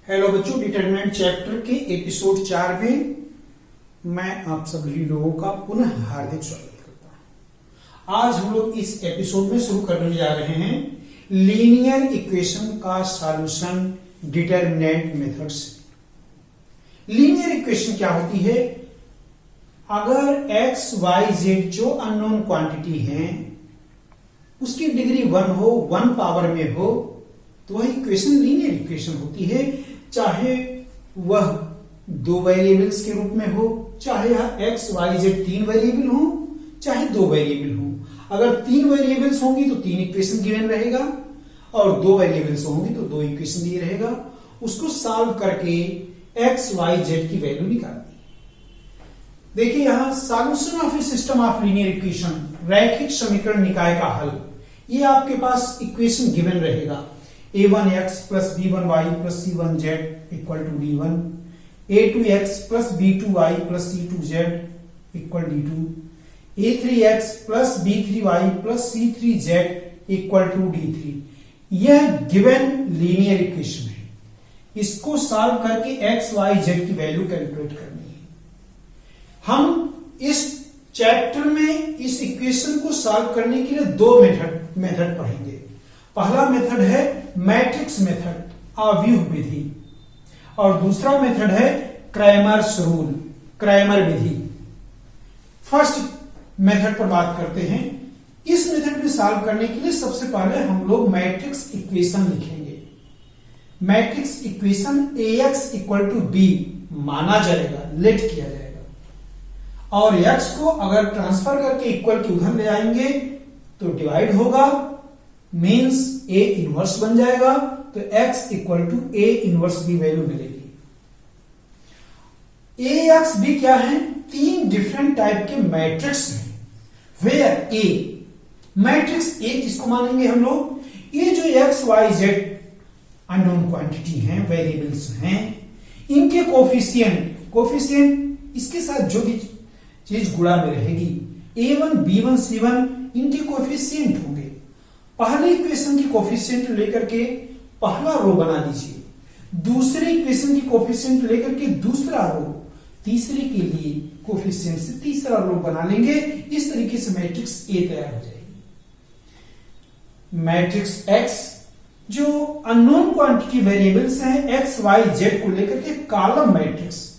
Hello बच्चों, determinant chapter के episode 4 में मैं आप सभी लोगों का पुनः हार्दिक स्वागत करता हूं। आज हम लोग इस एपिसोड में शुरू करने जा रहे हैं लीनियर इक्वेशन का सॉल्यूशन डिटरमिनेंट मेथड से। लीनियर इक्वेशन क्या होती है? अगर एक्स वाई जेड जो अननोन क्वांटिटी हैं उसकी डिग्री 1 हो, 1 पावर में हो, तो वह इक्वेशन लीनियर इक्वेशन होती है। चाहे वह 2 वेरिएबल्स के रूप में हो, चाहे यह एक्स वाई जेड 3 वेरिएबल हो, चाहे 2 वेरिएबल हो। अगर 3 वेरिएबल्स होंगी तो 3 इक्वेशन गिवन रहेगा और 2 वेरिएबल्स होंगी तो 2 इक्वेशन दिए रहेगा। उसको सॉल्व करके एक्स वाई जेड की वैल्यू निकालनी है। देखिए यहां solution of A system of linear equation, रैखिक समीकरण निकाय का हल, ये आपके पास इक्वेशन गिवन रहेगा। a1x plus b1y plus c1z equal to d1, a2x plus b2y plus c2z equal d2, a3x plus b3y plus c3z equal to d3। यह given linear equation है। इसको सॉल्व करके x, y, z की value calculate करनी है। हम इस chapter में इस इक्वेशन को सॉल्व करने के लिए 2 मेथड पढ़ेंगे। पहला मेथड है मैट्रिक्स मेथड, अव्यूह विधि, और दूसरा मेथड है क्रैमर्स रूल, क्रैमर विधि। फर्स्ट मेथड पर बात करते हैं। इस मेथड में सॉल्व करने के लिए सबसे पहले हम लोग मैट्रिक्स इक्वेशन लिखेंगे। Matrix equation ax equal to b माना जाएगा, लेट किया जाएगा, और x को अगर ट्रांसफर करके इक्वल के उधर ले आएंगे तो डिवाइड होगा, मीन्स a इनवर्स बन जाएगा, तो x equal to a inverse b value मिलेगी। ax b क्या है? 3 डिफरेंट टाइप के मैट्रिक्स हैं। वेयर a मैट्रिक्स a किसको मानेंगे हम लोग? ये जो x y z unknown quantity हैं, वेरिएबल्स हैं, इनके कोफिशिएंट इसके साथ जो भी चीज गुणा में रहेगी, a1 b1 c1 इनके कोफिशिएंट होंगे। पहले इक्वेशन की कोफिशिएंट लेकर के पहला रो बना लीजिए, दूसरे इक्वेशन की कोफिशिएंट लेकर के दूसरा रो, तीसरे के लिए कोफिशिएंट से तीसरा रो बना लेंगे। इस तरीके से मैट्रिक्स ए तैयार हो जाएगी। मैट्रिक्स एक्स जो अननोन क्वांटिटी वेरिएबल्स हैं एक्स वाई जेड को लेकर के कॉलम मैट्रिक्स,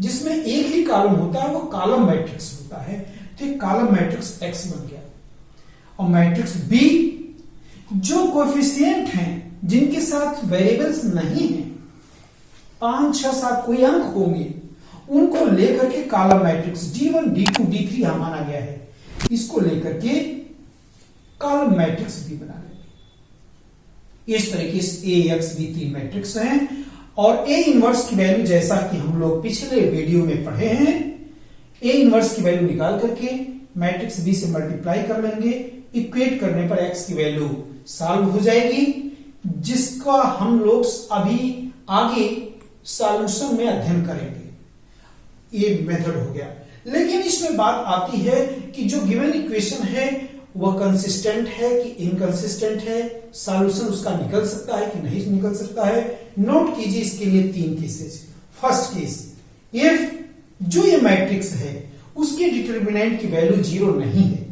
जिसमें एक ही कॉलम होता है वो कॉलम मैट्रिक्स होता है, तो एक कॉलम मैट्रिक्स एक्स बन गया। और मैट्रिक्स बी जो कोएफिशिएंट हैं जिनके साथ वेरिएबल्स नहीं हैं, 5 6 7 कोई अंक होंगे, उनको लेकर के column matrix d1 d2 d3 यहां माना गया है, इसको लेकर के कॉलम मैट्रिक्स भी बना लेंगे। इस तरीके से ax b 3 मैट्रिक्स हैं, और a इनवर्स की वैल्यू जैसा कि हम लोग पिछले वीडियो में पढ़े हैं, a इनवर्स की वैल्यू निकाल करके मैट्रिक्स b से मल्टीप्लाई कर लेंगे। इक्वेट करने पर x की वैल्यू सॉल्व हो जाएगी, जिसका हम लोग अभी आगे सॉल्यूशन में अध्ययन करेंगे। ये मेथड हो गया। लेकिन इसमें बात आती है कि जो गिवन इक्वेशन है वह कंसिस्टेंट है कि इनकंसिस्टेंट है, सॉल्यूशन उसका निकल सकता है कि नहीं निकल सकता है। नोट कीजिए इसके लिए 3 केसेस। फर्स्ट केस, इफ जो ये मैट्रिक्स है उसके डिटरमिनेंट की वैल्यू 0 नहीं है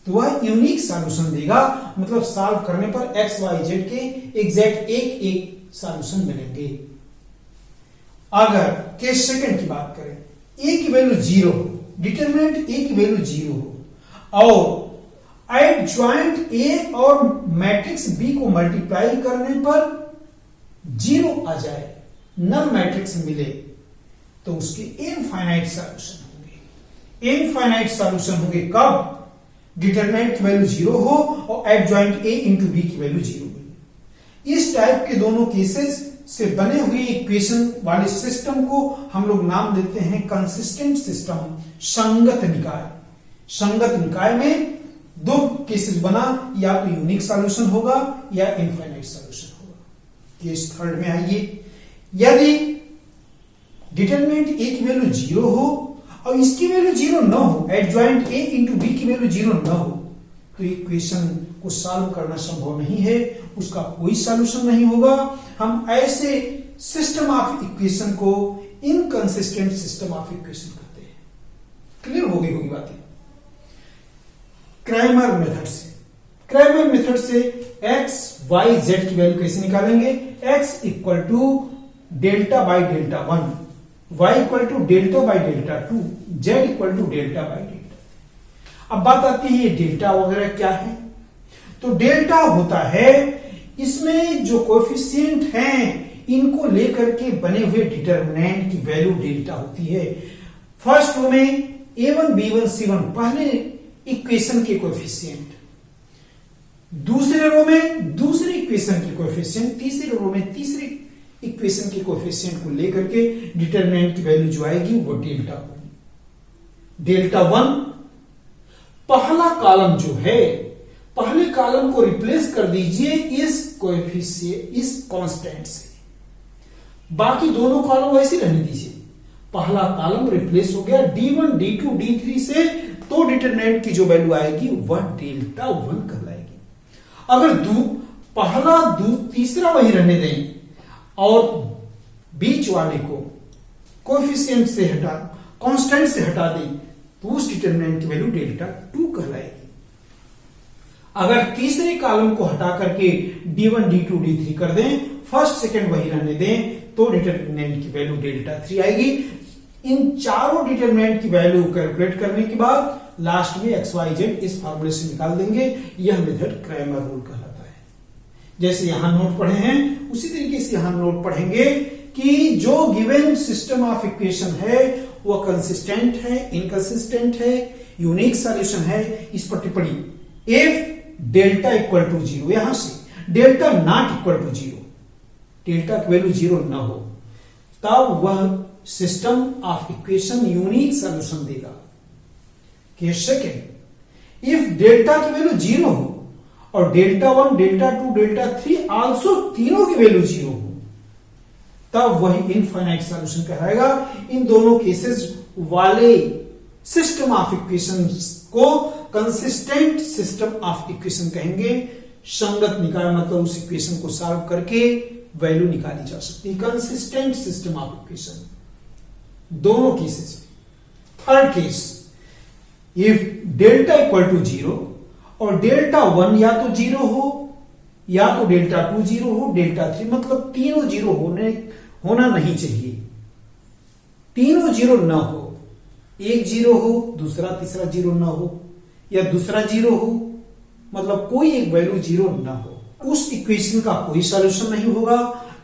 तो वह यूनिक सॉल्यूशन देगा, मतलब सॉल्व करने पर एक्स वाई जेड के एग्जैक्ट एक सॉल्यूशन मिलेंगे। अगर केस सेकंड की बात करें, ए की वैल्यू 0 हो, डिटरमिनेंट ए की वैल्यू 0 हो, और एडजॉइंट ए और मैट्रिक्स बी को मल्टीप्लाई करने पर 0 आ जाए, नल मैट्रिक्स मिले, तो उसके इनफाइनाइट सॉल्यूशन होंगे। इनफाइनाइट सॉल्यूशन होंगे कब? डिटरमिनेंट की वैल्यू 0 हो और एडजॉइंट ए इंटू बी की वैल्यू 0 हो। इस टाइप के दोनों केसेस से बने हुए इक्वेशन वाले सिस्टम को हम लोग नाम देते हैं कंसिस्टेंट सिस्टम, संगत निकाय। संगत निकाय में 2 केसेस बना, या तो यूनिक सॉल्यूशन होगा या इनफाइनाइट सॉल्यूशन होगा। केस थर्ड में आइए, यदि डिटरमिनेंट ए की वैल्यू 0 हो और इसकी वैल्यू 0 न हो, एडजॉइंट ए इंटू बी की वैल्यू 0 न हो, तो इक्वेशन को सॉल्व करना संभव नहीं है, उसका कोई सॉल्यूशन नहीं होगा। हम ऐसे सिस्टम ऑफ इक्वेशन को इनकंसिस्टेंट सिस्टम ऑफ इक्वेशन कहते हैं। क्लियर हो गई होगी बातें। क्रैमर मेथड से x y z की वैल्यू कैसे निकालेंगे? x equal to delta by delta 1, y equal to delta by delta 2, z equal to delta by delta. अब बात आती है ये डेल्टा वगैरह क्या है? तो डेल्टा होता है इसमें जो कोएफिशिएंट हैं इनको लेकर के बने हुए डिटरमिनेंट की वैल्यू डेल्टा होती है। फर्स्ट रो में a1 b1 c1 पहले इक्वेशन के कोएफिशिएंट, दूसरे रो में दूसरे इक्वेशन की कोएफिशिएंट, तीसरे रो में तीसरे इक्वेशन के कोएफिशिएंट को लेकर के डिटरमिनेंट की वैल्यू जो आएगी वो डेल्टा होगी। डेल्टा 1 पहला कॉलम जो है, पहले कॉलम को रिप्लेस कर दीजिए इस कोएफिशिएंट, इस कांस्टेंट से, बाकी दोनों कॉलम वैसे रहने दीजिए। पहला कॉलम रिप्लेस हो गया d1 d2 d3 से, तो डिटरमिनेंट की जो वैल्यू आएगी वह डेल्टा 1 कहलाएगी। अगर पहला तीसरा वही रहने दें और बीच वाले को कोएफिशिएंट से हटा, कांस्टेंट से हटा दें, तो उस डिटरमिनेंट की वैल्यू डेल्टा 2 कहलाएगी। अगर तीसरे कॉलम को हटा करके d1 d2 d3 कर दें, फर्स्ट सेकंड वही रहने दें, तो डिटरमिनेंट की वैल्यू डेल्टा 3 आएगी। इन चारों डिटरमिनेंट की वैल्यू कैलकुलेट करने के बाद लास्ट में एक्स वाई जेड इस फॉर्मूले से निकाल देंगे। यह मेथड क्रैमर रूल कहलाता है। जैसे यहां नोट पढ़े हैं उसी तरीके से यहां नोट पढ़ेंगे कि जो गिवन सिस्टम ऑफ इक्वेशन है वह कंसिस्टेंट है, इनकंसिस्टेंट है, यूनिक सॉल्यूशन है। इस पर टिप्पणी इफ डेल्टा इक्वल टू 0, यहां से delta not equal to 0, delta की वैल्यू 0 ना हो, तब वह system of equation unique solution देगा। केस सेकेंड, इफ डेल्टा की वैल्यू 0 हो और डेल्टा 1, डेल्टा 2, डेल्टा 3 आल्सो तीनों की वैल्यू 0 हो, तब वही इनफाइनाइट सॉल्यूशन कहलाएगा। इन दोनों केसेस वाले सिस्टम ऑफ इक्वेशन को कंसिस्टेंट सिस्टम ऑफ इक्वेशन कहेंगे। संगत निकाय मतलब उस इक्वेशन को सॉल्व करके वैल्यू निकाली जा सकती है। कंसिस्टेंट सिस्टम ऑफ इक्वेशन दोनों cases. Third case, if delta equal to 0 और डेल्टा 1 या तो 0 हो या तो डेल्टा 2 0 हो, डेल्टा 3 मतलब तीनों 0 होना नहीं चाहिए। तीनों 0 ना हो, एक 0 हो, दूसरा तीसरा 0 ना हो, या दूसरा 0 हो, मतलब कोई एक वैल्यू 0 ना हो, उस इक्वेशन का कोई सॉल्यूशन नहीं होगा।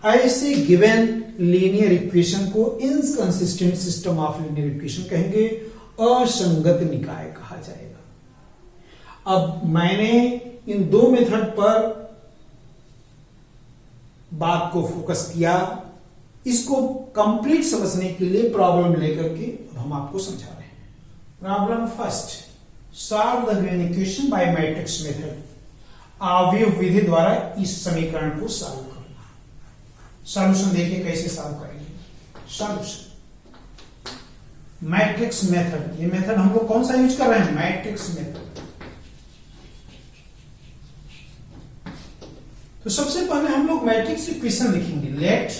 ऐसे गिवन लीनियर इक्वेशन को inconsistent system of linear equation कहेंगे, असंगत निकाय कहा जाएगा। अब मैंने इन दो मेथड पर बात को फोकस किया। इसको कंप्लीट समझने के लिए प्रॉब्लम लेकर के हम आपको समझा रहे हैं। Problem first, solve the given equation by matrix method. अवयव विधि द्वारा इस समीकरण को सॉल्व करना। सॉल्यूशन देखिए कैसे सॉल्व करेंगे। सॉल्यूशन मैट्रिक्स मेथड, ये मेथड हम लोग कौन सा यूज कर रहे हैं? Matrix method. तो सबसे पहले हम लोग मैट्रिक्स इक्वेशन लिखेंगे। Let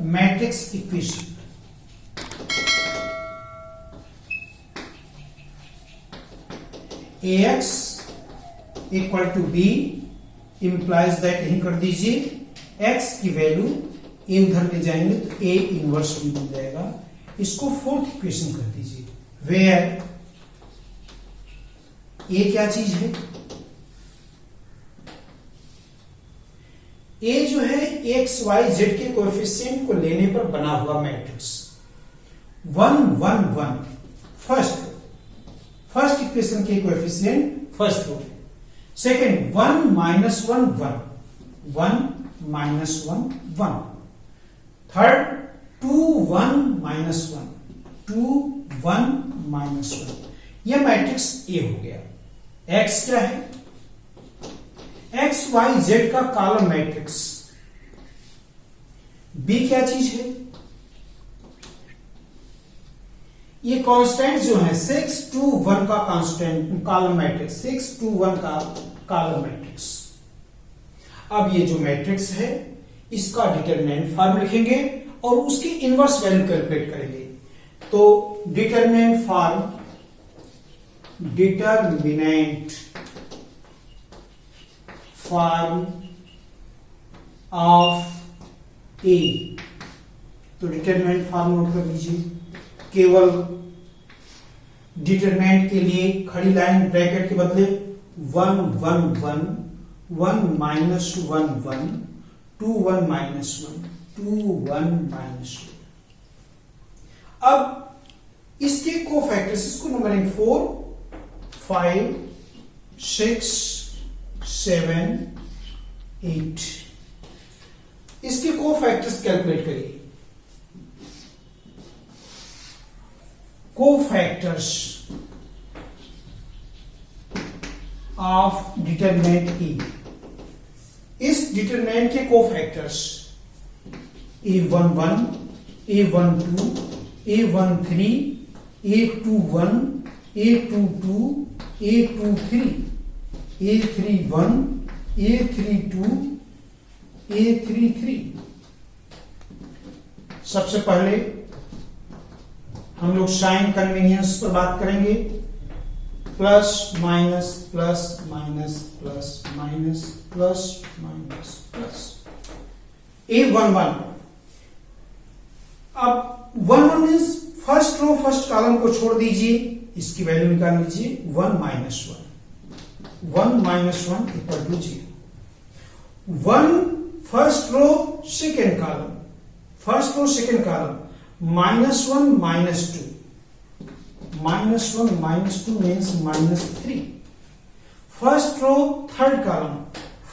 matrix equation AX equal to B implies that, यही कर दीजिए x की वैल्यू इधर ले जाएंगे तो A इनवर्स B बन जाएगा। इसको फोर्थ इक्वेशन कर दीजिए, वेयर A क्या चीज है? A जो है x y z के कोएफिशिएंट को लेने पर बना हुआ मैट्रिक्स। 1 1 1 फर्स्ट इक्वेशन के coefficient first row. Second 1 minus 1 1 1 minus 1 1। Third 2 1 minus 1 2 1 minus 1। यह मैट्रिक्स A हो गया। x क्या है? एक्स वाई जेड का कॉलम मैट्रिक्स। बी क्या चीज है? ये कांस्टेंट जो है 6 2 1 का कांस्टेंट कॉलम मैट्रिक्स, 6 2 1 का कॉलम मैट्रिक्स। अब ये जो मैट्रिक्स है इसका डिटरमिनेंट फॉर्म लिखेंगे और उसकी इनवर्स वैल्यू कैलकुलेट करेंगे। तो डिटरमिनेंट फॉर्म ऑफ ए, तो डिटरमिनेंट फॉर्म नोट कर लीजिए। केवल डिटरमिनेंट के लिए खड़ी लाइन ब्रैकेट के बदले 1 1 1 1 माइनस 1 1 2 1 माइनस 1 2 1 माइनस 1। अब इसके कोफैक्टर्स, इसको नंबरिंग 4 5 6 7 8, इसके कोफैक्टर्स कैलकुलेट करिए। कोफैक्टर्स ऑफ डिटरमिनेंट ई, इस डिटरमिनेंट के cofactors a11 a12 a13 a21 a22 a23 a31 a32 a33। सबसे पहले हम लोग साइन कन्वीनियंस पर बात करेंगे। Plus minus plus minus plus minus plus minus plus a11। अब 1 1 means first row first column को छोड़ दीजिए, इसकी वैल्यू निकाल लीजिए 1 minus 1 1 minus 1 equal to 0। 1 first row second column, first row second column -1 -2 -1 -2 means -3। First row third column,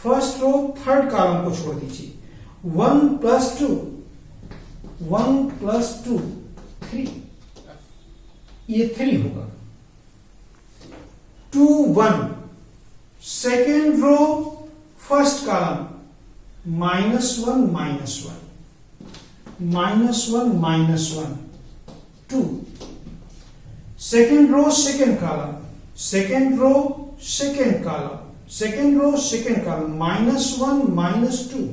first row third column को छोड़ दीजिए 1 + 2 1 + 2 3, ये 3 होगा। 2 1 second row first column -1 -1 -1 2। Second row second column, second row second column, second row second column -1 -2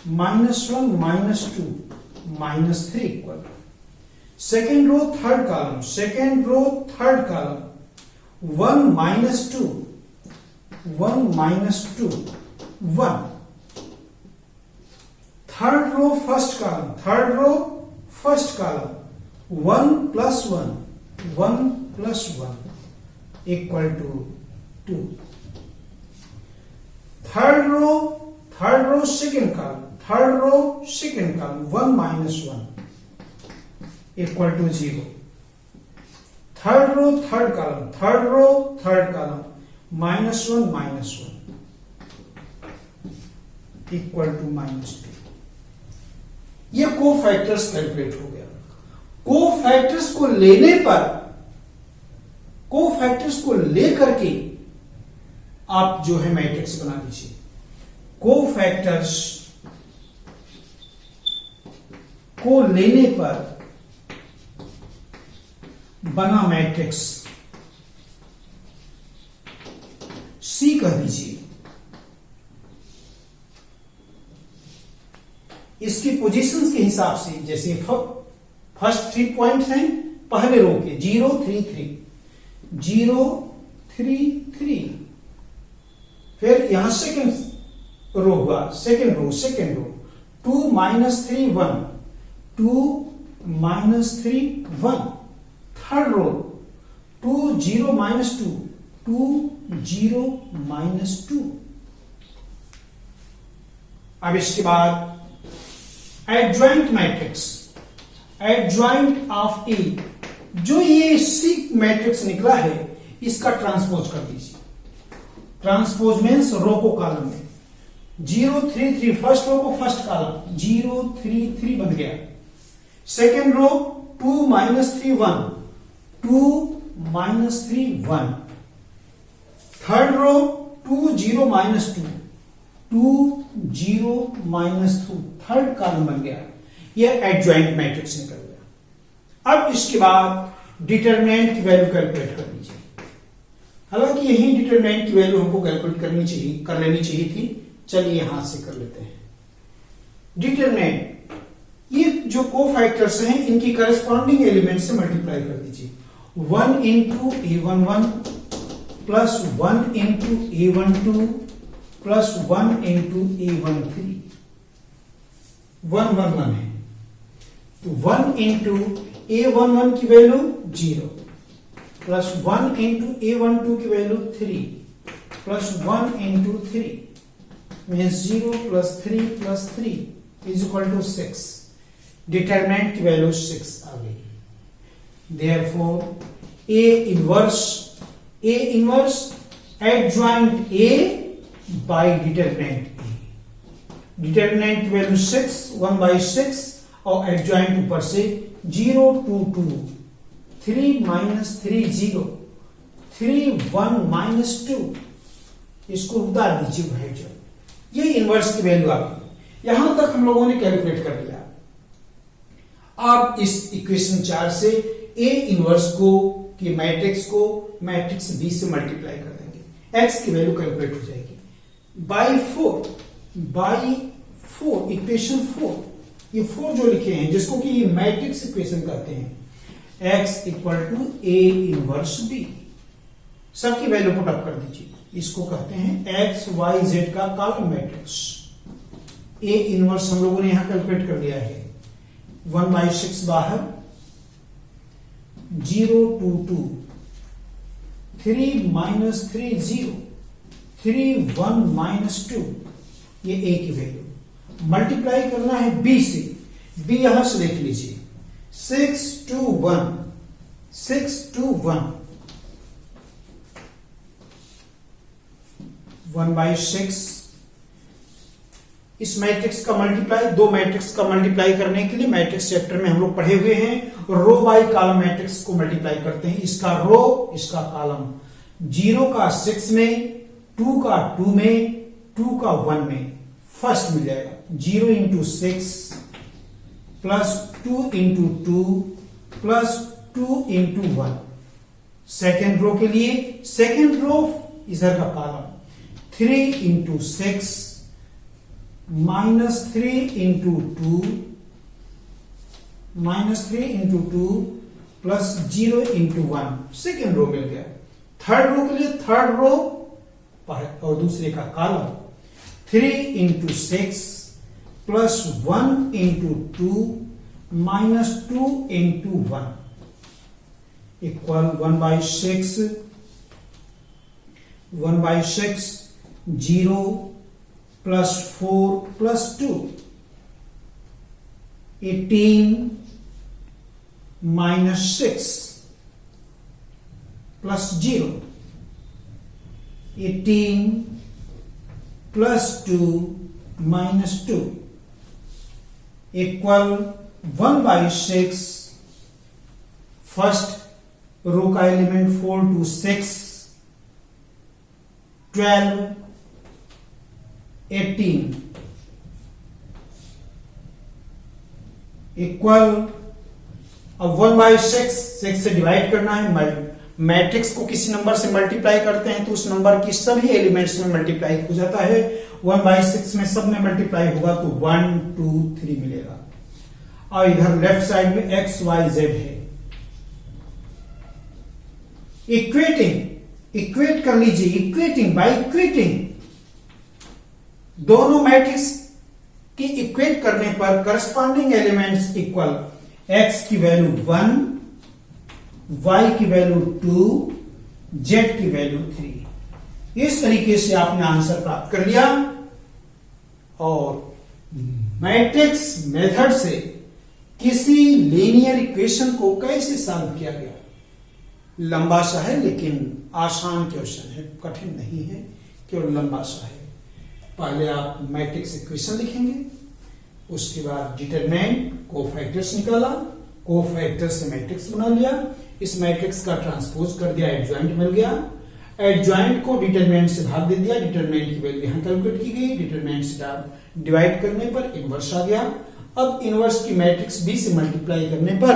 -1 -2 -3 equal. Second row third column, second row third column 1 -2 1 -2 1। Third row first column, third row first column 1 + 1 1 + 1 equal to 2। Third row second column, third row second column 1 - 1 equal to 0। Third row third column, third row third column -1 -1 equal to -2। ये cofactors calculate हो गया। Cofactors को लेने पर, cofactors को लेकर के आप जो है मैट्रिक्स बना दीजिए। कोफैक्टर्स को लेने पर बना मैट्रिक्स सी कह दीजिए। इसकी पोजीशंस के हिसाब से, जैसे फर्स्ट 3 पॉइंट्स हैं पहले रो के 0 3 3 0 3 3, फिर यहां सेकेंड रो हुआ, सेकेंड रो 2 -3 1 2 -3 1। Third row 2 0 -2 2 0 -2। अब इसके बाद एडजॉइंट मैट्रिक्स, एडजॉइंट ऑफ ए, जो ये सी मैट्रिक्स निकला है इसका ट्रांसपोज कर दीजिए। ट्रांसपोज मीन्स रो को कॉलम में 0 3 3, फर्स्ट रो को फर्स्ट कॉलम 0 3 3 बन गया। Second row 2 -3 1 2 -3 1। Third row 2 0 -2 2 0 -2, third column बन गया। यह एडजॉइंट मैट्रिक्स निकल गया। अब इसके बाद डिटरमिनेंट की वैल्यू कैलकुलेट कर लीजिए। हालांकि यही डिटरमिनेंट की वैल्यू हमको कैलकुलेट कर लेनी चाहिए थी। चलिए यहां से कर लेते हैं। डिटरमिनेंट, ये जो कोफैक्टर्स हैं इनकी करस्पॉन्डिंग एलिमेंट से मल्टीप्लाई कर दीजिए। 1 into A11 plus 1 into A12 plus 1 into A13, 1 1 1 है, तो 1 इंटू A11 की वैल्यू 0 प्लस 1 इंटू A12 की value 3 plus 1 into 3 means 0 plus 3 plus 3 is equal to 6। Determinant की वैल्यू 6 आ गई। Therefore A inverse adjoint A by determinant A। Determinant की value 6, 1/6 और adjoint ऊपर से 0 2 2, 3 माइनस 3 0, 3 1 माइनस 2, इसको उतार दीजिए भाई। ये इनवर्स की वैल्यू आपकी, यहां तक हम लोगों ने कैलकुलेट कर लिया। आप इस इक्वेशन 4 से ए इनवर्स को कि मैट्रिक्स को मैट्रिक्स बी से मल्टीप्लाई कर देंगे, एक्स की वैल्यू कैलकुलेट हो जाएगी। बाई 4 इक्वेशन 4, ये 4 जो लिखे हैं जिसको कि मैट्रिक्स इक्वेशन कहते हैं, x equal to A inverse B, सबकी वैल्यू पुट अप कर दीजिए। इसको कहते हैं एक्स वाई जेड का कॉलम मैट्रिक्स। ए इनवर्स हम लोगों ने यहां कैलकुलेट कर लिया है, 1/6 बाहर, 0 2 2, 3 माइनस 3 0, 3 1 माइनस 2, ये ए की वैल्यू। मल्टीप्लाई करना है बी से, बी यहां से देख लीजिए, 6 2 1, 6 2 1, 1/6। इस मैट्रिक्स का मल्टीप्लाई, दो मैट्रिक्स का मल्टीप्लाई करने के लिए मैट्रिक्स चैप्टर में हम लोग पढ़े हुए हैं, रो बाई कॉलम मैट्रिक्स को मल्टीप्लाई करते हैं। इसका रो, इसका कॉलम, 0 का 6 में, 2 का 2 में, 2 का 1 में, फर्स्ट मिल जाएगा 0 into 6 plus 2 into 2 plus 2 into 1। Second row के लिए, सेकेंड रो इधर का column, 3 into 6 minus 3 into 2 plus 0 into 1, second row मिल गया। थर्ड रो के लिए, थर्ड रो और दूसरे का column, 3 into 6 plus 1 into 2 minus 2 into 1 equal 1/6, 0 plus 4 plus 2, 18 minus 6 plus 0, 18 plus 2 minus 2 equal 1/6। First row का एलिमेंट 4 2 6, 12 18 इक्वल, अब 1/6 6 से डिवाइड करना है। मैट्रिक्स को किसी नंबर से मल्टीप्लाई करते हैं तो उस नंबर की सभी एलिमेंट्स में मल्टीप्लाई हो जाता है। 1/6 में सब में मल्टीप्लाई होगा तो 1 2 3 मिलेगा। और इधर लेफ्ट साइड में एक्स वाई जेड है। इक्वेट कर लीजिए, इक्वेटिंग बाय इक्वेटिंग, दोनों मैट्रिक्स की इक्वेट करने पर करस्पॉन्डिंग एलिमेंट्स इक्वल, एक्स की वैल्यू 1, y की वैल्यू 2, z की वैल्यू 3। इस तरीके से आपने आंसर प्राप्त कर लिया। और मैट्रिक्स मेथड से किसी लीनियर इक्वेशन को कैसे सॉल्व किया गया, लंबा सा है लेकिन आसान क्वेश्चन है, कठिन नहीं है, केवल लंबा सा है। पहले आप मैट्रिक्स इक्वेशन लिखेंगे, उसके बाद डिटरमिनेंट, कोफैक्टर्स निकाला, कोफैक्टर से मैट्रिक्स बना लिया, इस मैट्रिक्स का ट्रांसपोज कर दिया, एडजॉइंट मिल गया, एडजॉइंट को डिटरमिनेंट से भाग दे दिया, डिटरमिनेंट की वैल्यू यहां कैलकुलेट की गई, डिटरमिनेंट से डिवाइड करने पर इनवर्स आ गया। अब इनवर्स की मैट्रिक्स बी से मल्टीप्लाई करने पर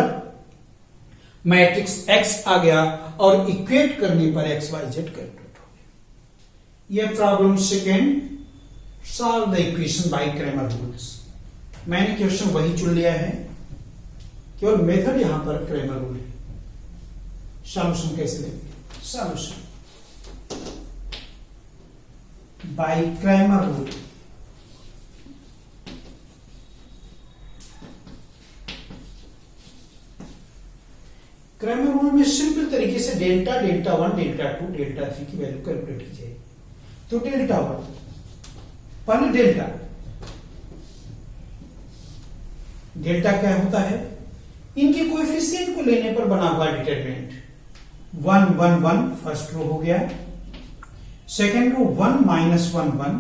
मैट्रिक्स एक्स आ गया और इक्वेट करने पर एक्स वाई जेड कैलकुलेट हो गया। यह problem second, solve the equation by Cramer rules. मैंने क्वेश्चन वही चुन लिया है, केवल मेथड यहां पर क्रैमर रूल है। सॉल्यूशन कैसे देंगे? Solution bye Cramer rule. Cramer rule में सिंपल तरीके से डेल्टा, डेल्टा 1, डेल्टा 2, डेल्टा 3 की वैल्यू कैलकुलेट की जाएगी। तो डेल्टा 1 पर डेल्टा, डेल्टा क्या होता है? इनके कोएफिशिएंट को लेने पर बना हुआ डिटरमिनेंट। 1 1 1 फर्स्ट रो हो गया, second row 1 -1 1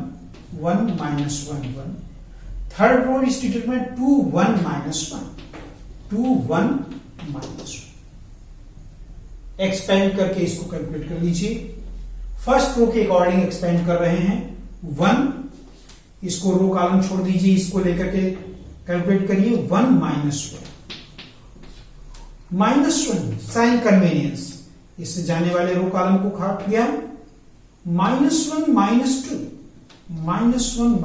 1 -1 1, third row is determinant 2 1 -1 2 1 -1। Expand करके इसको कैलकुलेट कर लीजिए। फर्स्ट रो के अकॉर्डिंग एक्सपेंड कर रहे हैं 1, इसको रो कॉलम छोड़ दीजिए, इसको लेकर के कैलकुलेट करिए 1 -1 साइन कन्वीनियंस, इससे जाने वाले रो कॉलम को काट दिया, -1 -2 -1 -2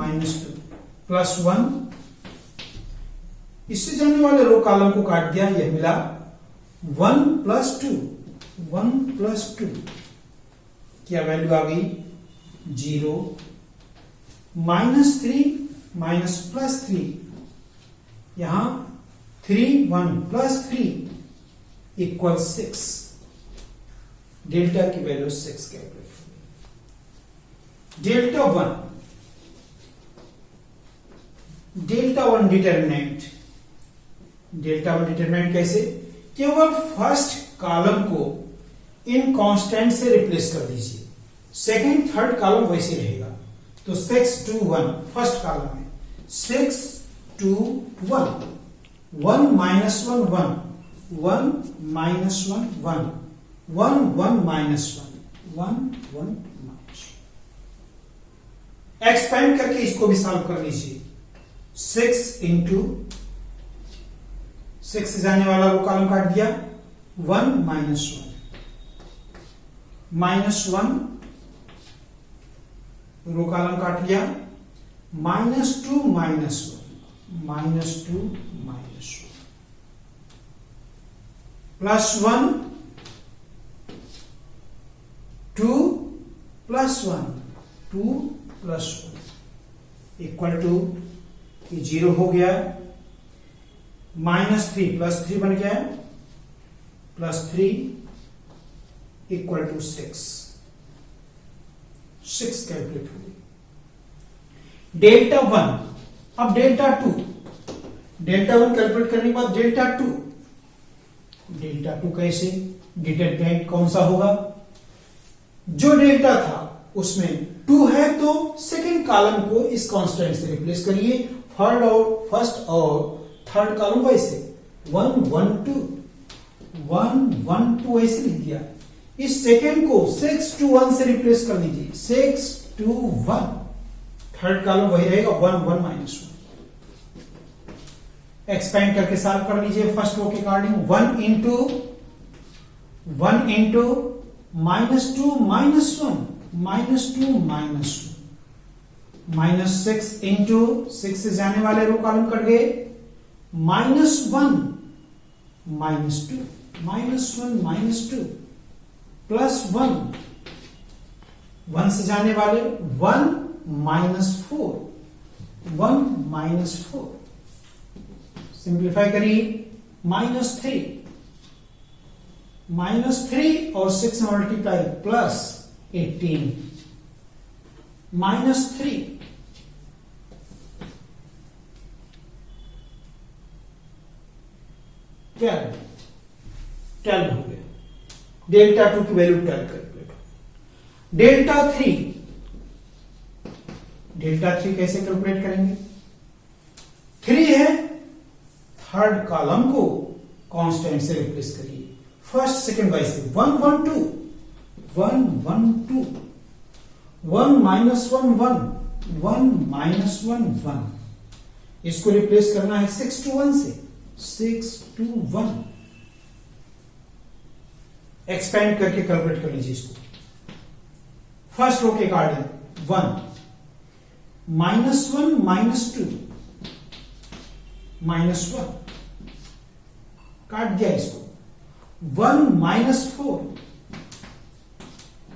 +1, इससे जाने वाले रो कॉलम को काट दिया, यह मिला 1 + 2 1 + 2, क्या वैल्यू आ गई? 0 -3 +3, यहां 3 1 +3 = 6। डेल्टा की वैल्यू 6 कैलकुलेट होगी। डेल्टा 1 डिटरमिनेंट, डेल्टा 1 डिटरमिनेंट कैसे? केवल फर्स्ट कॉलम को इन कांस्टेंट से रिप्लेस कर दीजिए, सेकंड थर्ड कॉलम वैसे रहेगा। तो 6 2 1 फर्स्ट कॉलम में 6 2 1 1 -1 1 1 -1 1 1 1 -1 1 1 -1। एक्सपेंड करके इसको भी सॉल्व कर लीजिए। 6 × 6 से जाने वाला वो कॉलम काट दिया, 1 -1 -1 रो कॉलम काट लिया, -2 -1 -2 -1 +1 2 +1 2 +1 = ये 0 हो गया, -3 +3 बन गया, +3 = 6 कैलकुलेट हो गई। डेल्टा 1, अब डेल्टा 2, डेल्टा 1 कैलकुलेट करने के बाद डेल्टा 2 कैसे? डिटरमिनेंट कौन सा होगा? जो डेल्टा था उसमें 2 है तो सेकंड कॉलम को इस कांस्टेंट से रिप्लेस करिए, फर्स्ट और थर्ड कॉलम वैसे 1 1 2 1 1 2 ऐसे लिख दिया। इस सेकंड को 6 2 1 से रिप्लेस कर लीजिए, 6 2 1, थर्ड कॉलम वही रहेगा 1 1 -1। एक्सपेंड करके सॉल्व कर लीजिए फर्स्ट रो के अकॉर्डिंग, 1 × -2 -2 -1 -2 -6 × 6 से जाने वाले रो कॉलम कट गए, -1 -2 -1 -2 +1 1 से जाने वाले 1 -4 1 -4, सिंप्लीफाई करिए, -3 और 6 मल्टीप्लाई +18 -3 12 हो गया। डेल्टा 2 की वैल्यू 12 कैलकुलेट हो। डेल्टा 3 कैसे कैलकुलेट करेंगे? 3 है, थर्ड कॉलम को कांस्टेंट से रिप्लेस करिए, फर्स्ट सेकंड वाइज से 1 1 2 1 1 2 1 -1 1 1 -1 1, इसको रिप्लेस करना है 6 2 1 से, 6 2 1। एक्सपेंड करके कैलकुलेट कर लीजिए इसको। फर्स्ट रो के अकॉर्डिंग 1 -1 -2 -1 काट दिया इसको। 1 - 4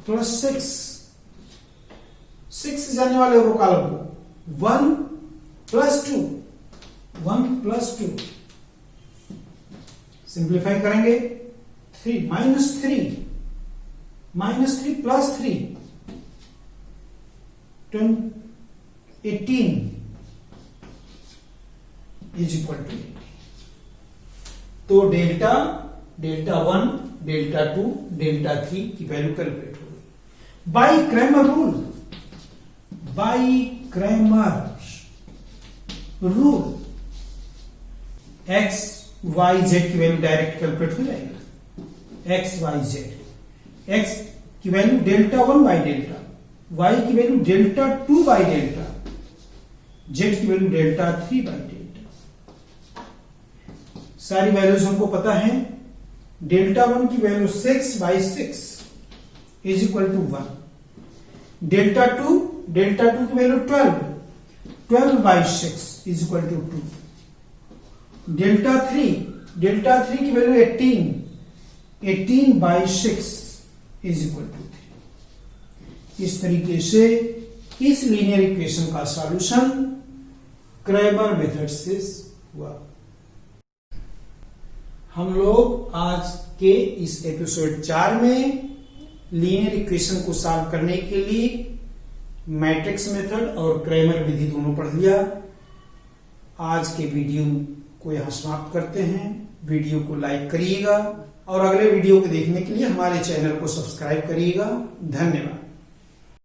प्लस 6 जाने वाले रो कॉलम को 1 + 2 1 + 2 सिंप्लीफाई करेंगे 3 -3 + 3 18 = 80। तो डेल्टा 1, डेल्टा 2, डेल्टा 3 की वैल्यू कैलकुलेट हो गई by Cramer rule. x y z की वैल्यू डायरेक्ट कैलकुलेट हो जाएगी। x y z, x की value delta 1 by delta, y की value delta 2 by delta, z की वैल्यू डेल्टा 3 बाई डेल्टा। सारी वैल्यूज हमको पता है। डेल्टा 1 की वैल्यू 6/6 = 1। डेल्टा 2 की वैल्यू 12/6 = 2। डेल्टा 3 की वैल्यू 18/6 = 3। इस तरीके से इस लीनियर इक्वेशन का सॉल्यूशन क्रैमर मेथड से हुआ। हम लोग आज के इस एपिसोड 4 में लीनियर इक्वेशन को सॉल्व करने के लिए मैट्रिक्स मेथड और क्रैमर विधि दोनों पढ़ लिया। आज के वीडियो को यहां समाप्त करते हैं। वीडियो को लाइक करिएगा और अगले वीडियो को देखने के लिए हमारे चैनल को सब्सक्राइब करिएगा। धन्यवाद।